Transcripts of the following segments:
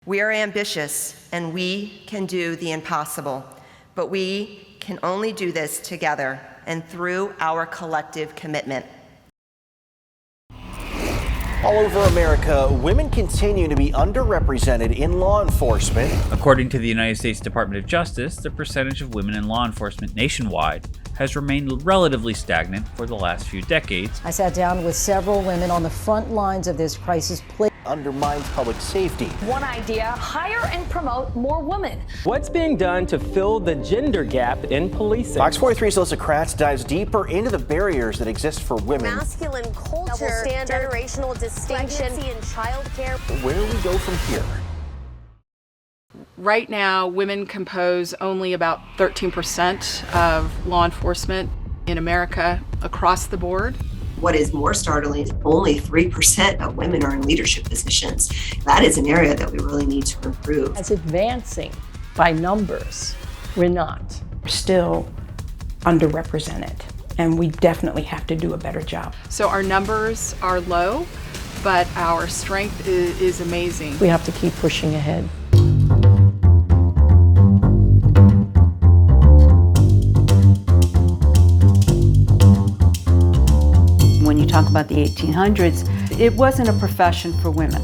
We are ambitious and we can do the impossible, but we can only do this together and through our collective commitment. All over America, women continue to be underrepresented in law enforcement. According to the United States Department of Justice, the percentage of women in law enforcement nationwide has remained relatively stagnant for the last few decades. I sat down with several women on the front lines of this crisis. Undermines public safety. One idea, hire and promote more women. What's being done to fill the gender gap in policing? Fox 43's Alyssa Kratz dives deeper into the barriers that exist for women. Masculine culture, standard, generational distinction, in childcare. Where do we go from here? Right now, women compose only about 13% of law enforcement in America across the board. What is more startling, only 3% of women are in leadership positions. That is an area that we really need to improve. As advancing by numbers, we're not. We're still underrepresented, and we definitely have to do a better job. So our numbers are low, but our strength is amazing. We have to keep pushing ahead. When you talk about the 1800s, it wasn't a profession for women.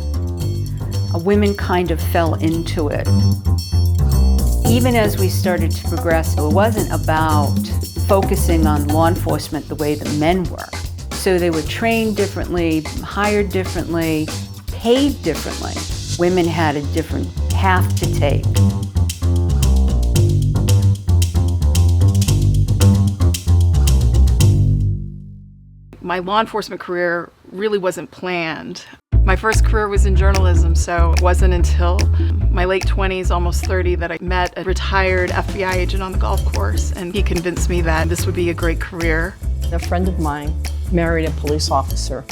Women kind of fell into it. Even as we started to progress, it wasn't about focusing on law enforcement the way the men were. So they were trained differently, hired differently, paid differently. Women had a different path to take. My law enforcement career really wasn't planned. My first career was in journalism, so it wasn't until my late 20s, almost 30, that I met a retired FBI agent on the golf course, and he convinced me that this would be a great career. A friend of mine married a police officer,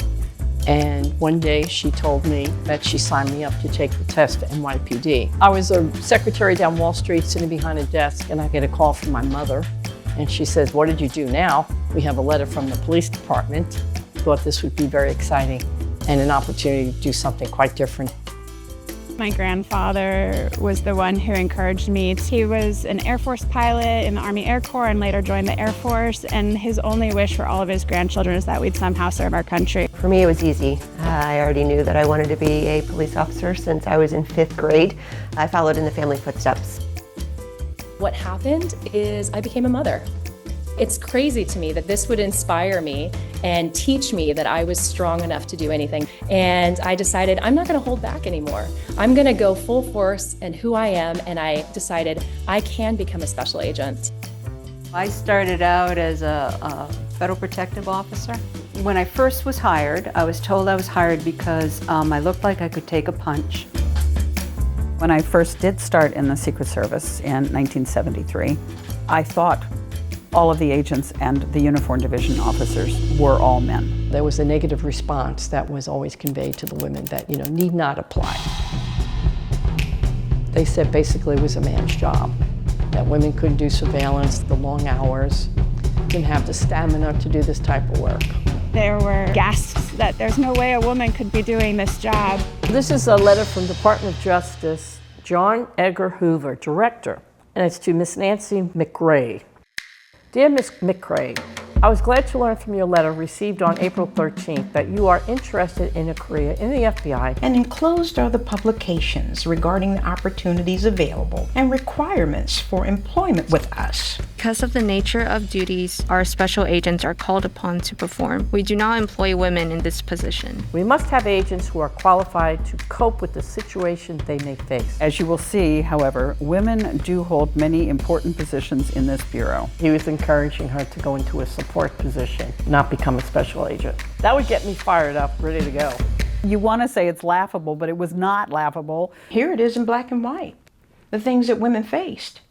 and one day she told me that she signed me up to take the test at NYPD. I was a secretary down Wall Street sitting behind a desk, and I get a call from my mother. And she says, "What did you do now?" We have a letter from the police department. Thought this would be very exciting and an opportunity to do something quite different. My grandfather was the one who encouraged me. He was an Air Force pilot in the Army Air Corps and later joined the Air Force, and his only wish for all of his grandchildren is that we'd somehow serve our country. For me, it was easy. I already knew that I wanted to be a police officer since I was in 5th grade. I followed in the family footsteps. What happened is I became a mother. It's crazy to me that this would inspire me and teach me that I was strong enough to do anything. And I decided I'm not going to hold back anymore. I'm going to go full force in who I am, and I decided I can become a special agent. I started out as a federal protective officer. When I first was hired, I was told I was hired because I looked like I could take a punch. When I first did start in the Secret Service in 1973, I thought all of the agents and the Uniform Division officers were all men. There was a negative response that was always conveyed to the women that, need not apply. They said basically it was a man's job, that women couldn't do surveillance, the long hours, didn't have the stamina to do this type of work. There were gasps that there's no way a woman could be doing this job. This is a letter from Department of Justice, John Edgar Hoover, Director, and it's to Miss Nancy McRae. Dear Miss McRae, I was glad to learn from your letter received on April 13th that you are interested in a career in the FBI. And enclosed are the publications regarding the opportunities available and requirements for employment with us. Because of the nature of duties our special agents are called upon to perform, we do not employ women in this position. We must have agents who are qualified to cope with the situation they may face. As you will see, however, women do hold many important positions in this bureau. He was encouraging her to go into a support position, not become a special agent. That would get me fired up, ready to go. You want to say it's laughable, but it was not laughable. Here it is in black and white, the things that women faced.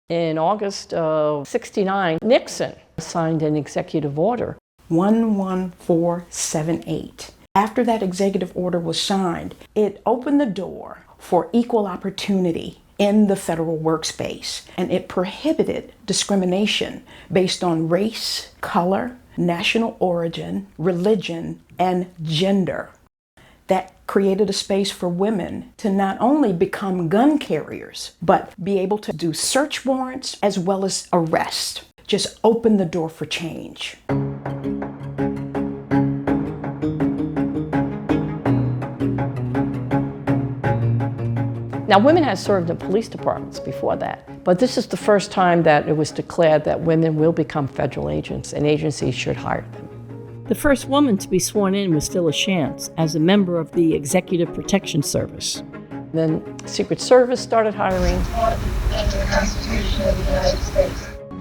In August of '69, Nixon signed an executive order. 11478. After that executive order was signed, it opened the door for equal opportunity in the federal workspace, and it prohibited discrimination based on race, color, national origin, religion, and gender. that created a space for women to not only become gun carriers, but be able to do search warrants as well as arrest. Just open the door for change. Now, women had served in police departments before that, but this is the first time that it was declared that women will become federal agents and agencies should hire them. The first woman to be sworn in was Phyllis Shantz as a member of the Executive Protection Service. Then Secret Service started hiring.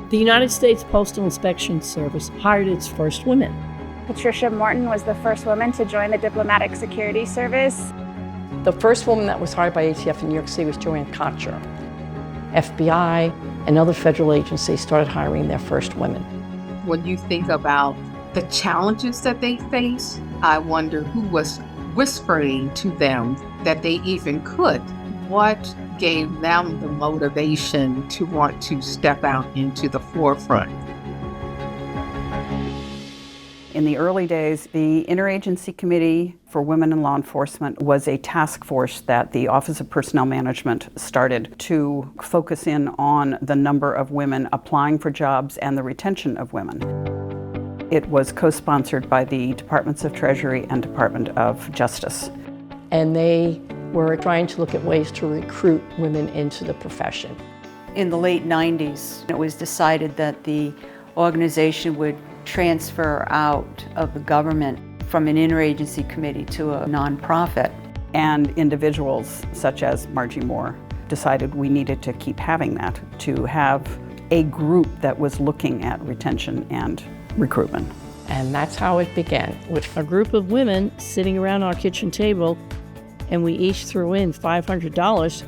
The United States Postal Inspection Service hired its first women. Patricia Morton was the first woman to join the Diplomatic Security Service. The first woman that was hired by ATF in New York City was Joanne Kocher. FBI and other federal agencies started hiring their first women. When you think about the challenges that they face, I wonder who was whispering to them that they even could. What gave them the motivation to want to step out into the forefront? In the early days, the Interagency Committee for Women in Law Enforcement was a task force that the Office of Personnel Management started to focus in on the number of women applying for jobs and the retention of women. It was co-sponsored by the Departments of Treasury and Department of Justice. And they were trying to look at ways to recruit women into the profession. In the late 90s, it was decided that the organization would transfer out of the government from an interagency committee to a nonprofit. And individuals such as Margie Moore decided we needed to keep having that, to have a group that was looking at retention and recruitment. And that's how it began, with a group of women sitting around our kitchen table, and we each threw in $500.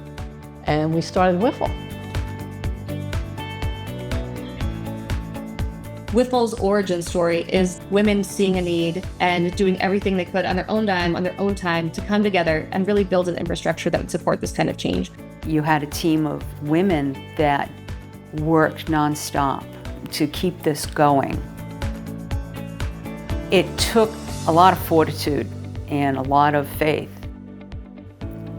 And we started WIFLE. WIFLE's origin story is women seeing a need and doing everything they could on their own dime, on their own time, to come together and really build an infrastructure that would support this kind of change. You had a team of women that worked nonstop to keep this going. It took a lot of fortitude and a lot of faith.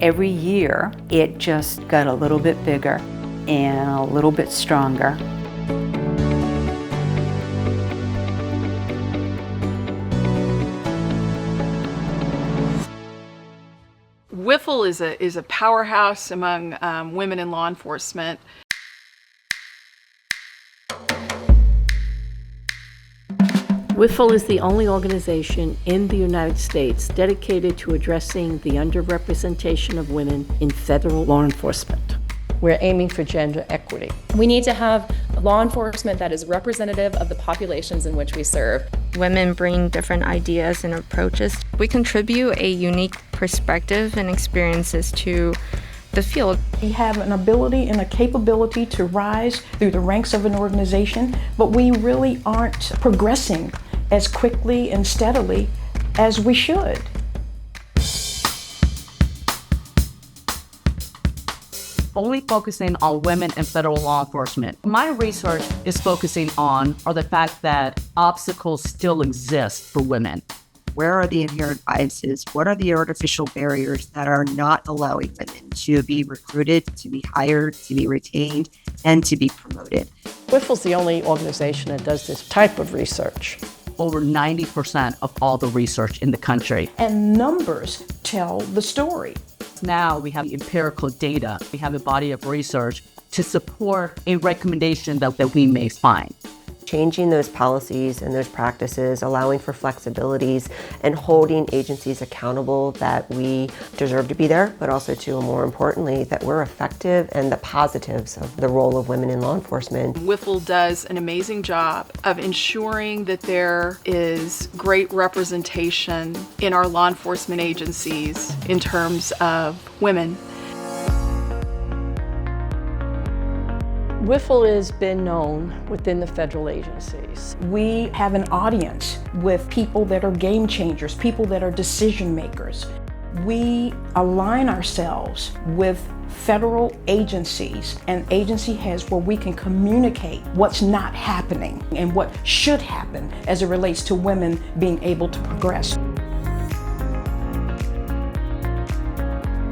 Every year, it just got a little bit bigger and a little bit stronger. WIFLE is a powerhouse among women in law enforcement. WIFLE is the only organization in the United States dedicated to addressing the underrepresentation of women in federal law enforcement. We're aiming for gender equity. We need to have law enforcement that is representative of the populations in which we serve. Women bring different ideas and approaches. We contribute a unique perspective and experiences to the field. We have an ability and a capability to rise through the ranks of an organization, but we really aren't progressing as quickly and steadily as we should. Only focusing on women in federal law enforcement. My research is focusing on the fact that obstacles still exist for women. Where are the inherent biases? What are the artificial barriers that are not allowing women to be recruited, to be hired, to be retained, and to be promoted? WIFLE's the only organization that does this type of research. Over 90% of all the research in the country. And numbers tell the story. Now we have empirical data. We have a body of research to support a recommendation that we may find. Changing those policies and those practices, allowing for flexibilities, and holding agencies accountable that we deserve to be there, but also too, more importantly, that we're effective and the positives of the role of women in law enforcement. WIFLE does an amazing job of ensuring that there is great representation in our law enforcement agencies in terms of women. WIFLE has been known within the federal agencies. We have an audience with people that are game changers, people that are decision makers. We align ourselves with federal agencies and agency heads where we can communicate what's not happening and what should happen as it relates to women being able to progress.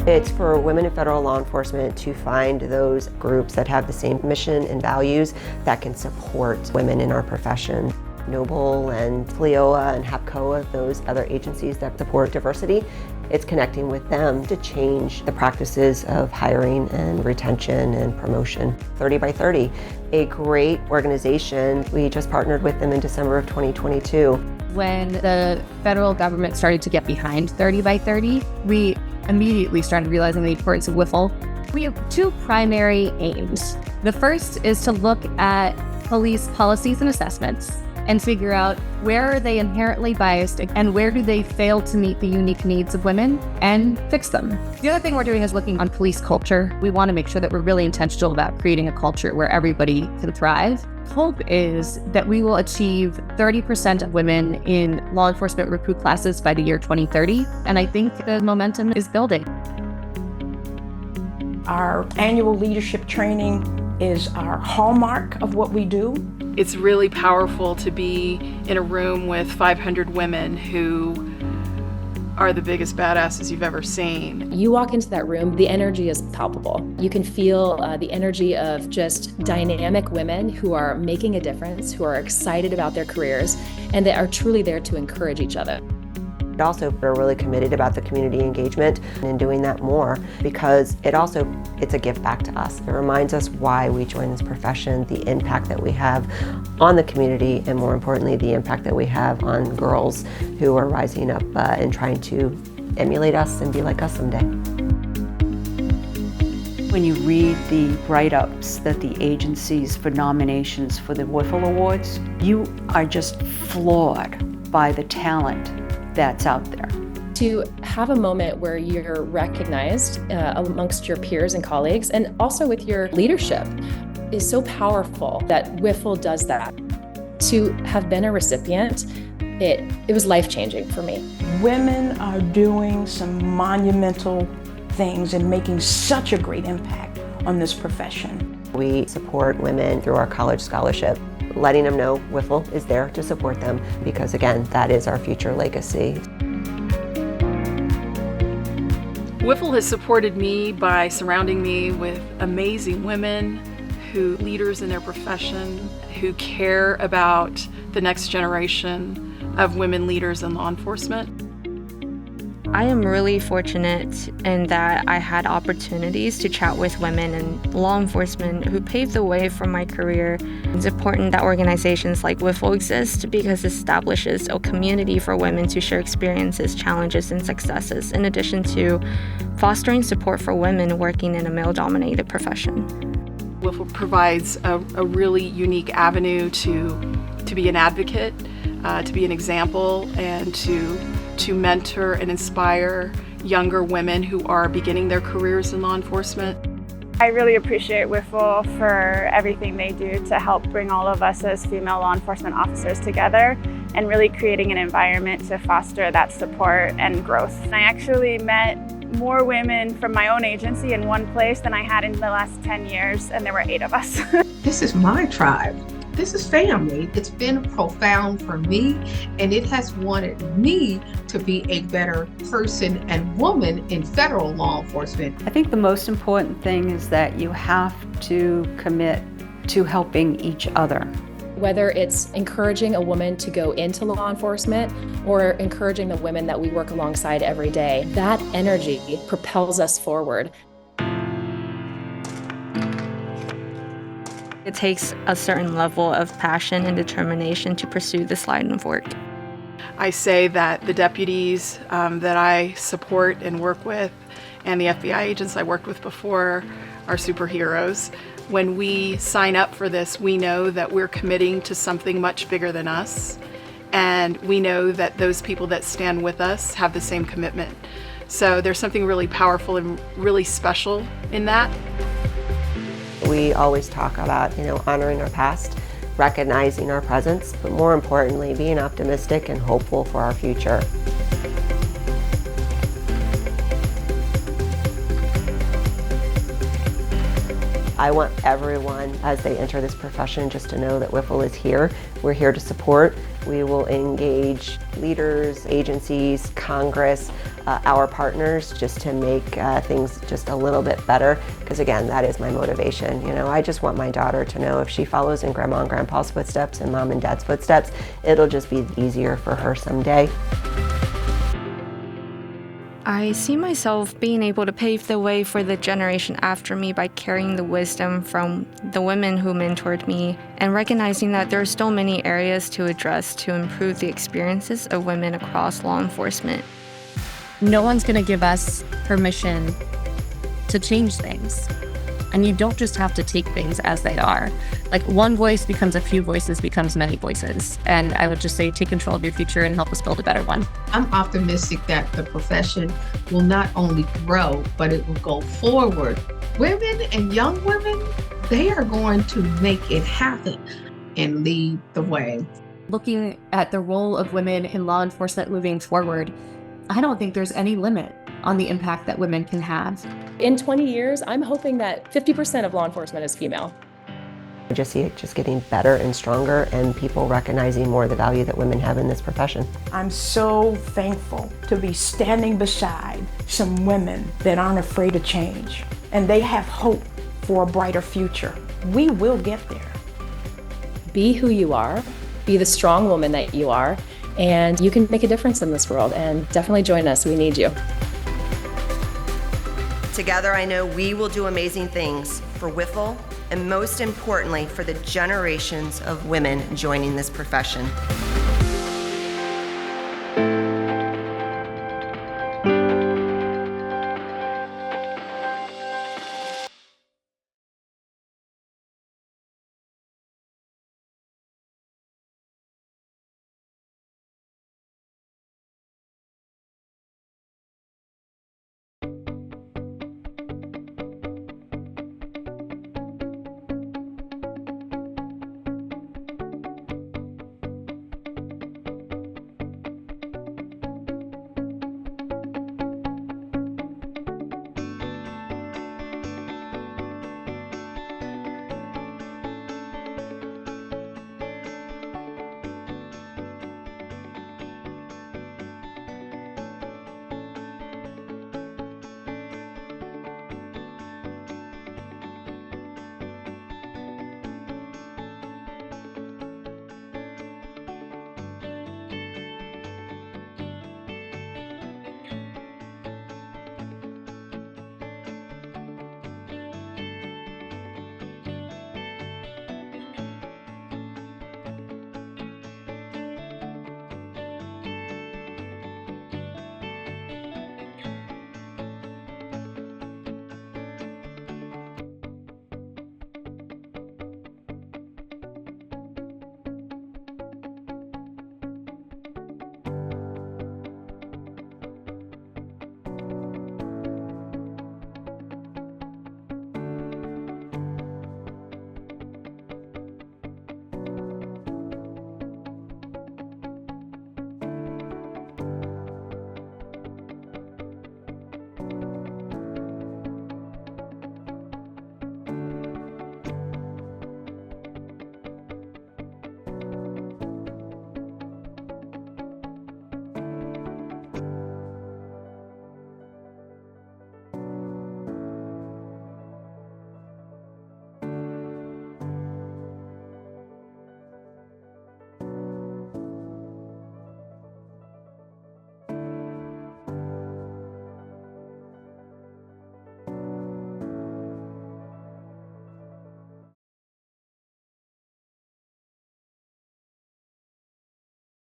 It's for women in federal law enforcement to find those groups that have the same mission and values that can support women in our profession. Noble and FLEOA and HAPCOA, those other agencies that support diversity, it's connecting with them to change the practices of hiring and retention and promotion. 30 by 30, a great organization. We just partnered with them in December of 2022. When the federal government started to get behind 30 by 30, we immediately started realizing the importance of WIFLE. We have two primary aims. The first is to look at police policies and assessments and figure out where are they inherently biased and where do they fail to meet the unique needs of women and fix them. The other thing we're doing is looking on police culture. We want to make sure that we're really intentional about creating a culture where everybody can thrive. Hope is that we will achieve 30% of women in law enforcement recruit classes by the year 2030, and I think the momentum is building. Our annual leadership training is our hallmark of what we do. It's really powerful to be in a room with 500 women who are the biggest badasses you've ever seen. You walk into that room, the energy is palpable. You can feel the energy of just dynamic women who are making a difference, who are excited about their careers, and they are truly there to encourage each other. Also, we're really committed about the community engagement and doing that more because it's a gift back to us. It reminds us why we joined this profession, the impact that we have on the community, and more importantly, the impact that we have on girls who are rising up and trying to emulate us and be like us someday. When you read the write-ups that the agencies for nominations for the WIFLE Awards, you are just floored by the talent that's out there. To have a moment where you're recognized amongst your peers and colleagues, and also with your leadership, is so powerful that WIFLE does that. To have been a recipient, it was life-changing for me. Women are doing some monumental things and making such a great impact on this profession. We support women through our college scholarship, letting them know WIFLE is there to support them because, again, that is our future legacy. WIFLE has supported me by surrounding me with amazing women leaders in their profession, who care about the next generation of women leaders in law enforcement. I am really fortunate in that I had opportunities to chat with women in law enforcement who paved the way for my career. It's important that organizations like WIFLE exist because it establishes a community for women to share experiences, challenges, and successes, in addition to fostering support for women working in a male-dominated profession. WIFLE provides a really unique avenue to be an advocate, to be an example, and to mentor and inspire younger women who are beginning their careers in law enforcement. I really appreciate WIFLE for everything they do to help bring all of us as female law enforcement officers together and really creating an environment to foster that support and growth. I actually met more women from my own agency in one place than I had in the last 10 years, and there were 8 of us. This is my tribe. This is family. It's been profound for me, and it has wanted me to be a better person and woman in federal law enforcement. I think the most important thing is that you have to commit to helping each other. Whether it's encouraging a woman to go into law enforcement or encouraging the women that we work alongside every day, that energy propels us forward. It takes a certain level of passion and determination to pursue this line of work. I say that the deputies that I support and work with and the FBI agents I worked with before are superheroes. When we sign up for this, we know that we're committing to something much bigger than us, and we know that those people that stand with us have the same commitment. So there's something really powerful and really special in that. We always talk about, honoring our past, recognizing our presence, but more importantly, being optimistic and hopeful for our future. I want everyone, as they enter this profession, just to know that WIFLE is here. We're here to support. We will engage leaders, agencies, Congress, our partners, just to make things just a little bit better. Because again, that is my motivation. You know, I just want my daughter to know if she follows in Grandma and Grandpa's footsteps and Mom and Dad's footsteps, it'll just be easier for her someday. I see myself being able to pave the way for the generation after me by carrying the wisdom from the women who mentored me and recognizing that there are still many areas to address to improve the experiences of women across law enforcement. No one's going to give us permission to change things. And you don't just have to take things as they are. Like one voice becomes a few voices, becomes many voices. And I would just say take control of your future and help us build a better one. I'm optimistic that the profession will not only grow, but it will go forward. Women and young women, they are going to make it happen and lead the way. Looking at the role of women in law enforcement moving forward, I don't think there's any limit on the impact that women can have. In 20 years, I'm hoping that 50% of law enforcement is female. I just see it just getting better and stronger and people recognizing more the value that women have in this profession. I'm so thankful to be standing beside some women that aren't afraid of change and they have hope for a brighter future. We will get there. Be who you are, be the strong woman that you are, and you can make a difference in this world, and definitely join us. We need you. Together, I know we will do amazing things for WIFLE and most importantly, for the generations of women joining this profession.